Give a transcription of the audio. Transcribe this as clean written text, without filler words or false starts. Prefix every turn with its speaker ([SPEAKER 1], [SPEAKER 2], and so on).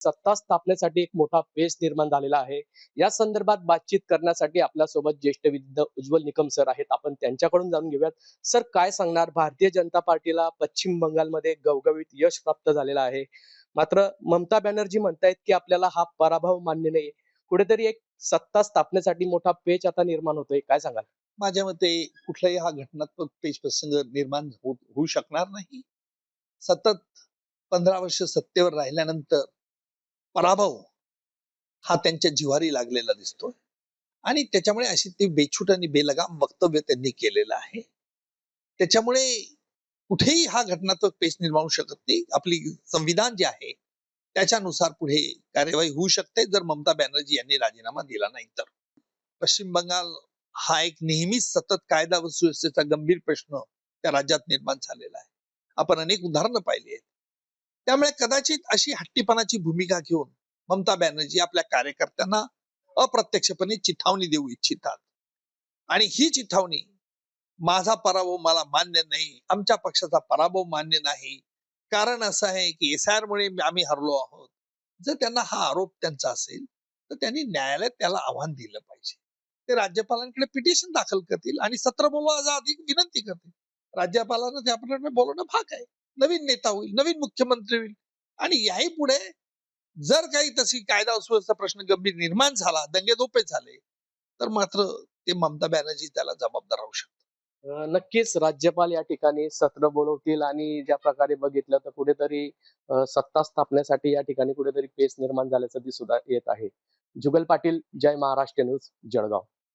[SPEAKER 1] सत्ता स्थापनेसाठी एक मोठा पेच निर्माण झालेला आहे. या संदर्भात बातचीत करण्यासाठी आपल्यासोबत ज्येष्ठ विद्य उज्ज्वल निकम सर आहेत. आपण त्यांच्याकडून जाणून घेऊयात. सर काय सांगणार? भारतीय जनता पार्टीला पश्चिम बंगालमध्ये घवघवीत यश प्राप्त झालेलं आहे. मात्र ममता बॅनर्जी म्हणतायत, की आपल्याला हा पराभव मान्य नाही. कुठेतरी एक सत्ता स्थापनेसाठी मोठा पेच आता निर्माण होतोय. काय सांगाल?
[SPEAKER 2] माझ्या मते कुठलाही हा घटनात्मक पेच प्रसंग निर्माण होऊ शकणार नाही. सतत 15 वर्ष सत्तेवर राहिल्यानंतर पराभव हा त्यांच्या जिव्हारी लागलेला दिसतो आणि त्याच्यामुळे अशी ती बेछूट आणि बेलगाम वक्तव्य त्यांनी केलेलं आहे. त्याच्यामुळे कुठेही हा घटनात्मक पेच निर्माण होऊ शकत नाही. आपली संविधान जे आहे त्याच्यानुसार पुढे कार्यवाही होऊ शकते जर ममता बॅनर्जी यांनी राजीनामा दिला नाही तर. पश्चिम बंगाल हा एक नेहमीच सतत कायदा व सुव्यवस्थेचा गंभीर प्रश्न त्या राज्यात निर्माण झालेला आहे. आपण अनेक उदाहरणं पाहिली आहेत. त्यामुळे कदाचित अशी हट्टीपणाची भूमिका घेऊन ममता बॅनर्जी आपल्या कार्यकर्त्यांना अप्रत्यक्षपणे चिथावणी देऊ इच्छितात आणि ही चिथावणी माझा पराभव मला मान्य नाही, आमच्या पक्षाचा पराभव मान्य नाही, कारण असं आहे की SIR मुळे आम्ही हरलो आहोत. जर त्यांना हा आरोप त्यांचा असेल तर त्यांनी न्यायालयात त्याला आव्हान दिलं पाहिजे. ते राज्यपालांकडे पिटिशन दाखल करतील आणि सत्र बोलवा अधिक विनंती करतील. राज्यपालांना त्याप्रमाणे बोलवणं भाग आहे. नवीन नेता होईल, नवीन मुख्यमंत्री होईल आणि याही पुढे जर काही तशी कायदा सुव्यवस्था प्रश्न गंभीर निर्माण झाला, दंगेदोपे झाले, तर मात्र ते ममता बॅनर्जी त्याला जबाबदार राहू शकतात.
[SPEAKER 1] नक्कीच राज्यपाल या ठिकाणी सत्र बोलवतील आणि ज्या प्रकारे बघितलं तर कुठेतरी सत्ता स्थापनेसाठी या ठिकाणी कुठेतरी पेच निर्माण झाल्याचं दिसून येत आहे. जुगल पाटील, जय महाराष्ट्र न्यूज, जळगाव.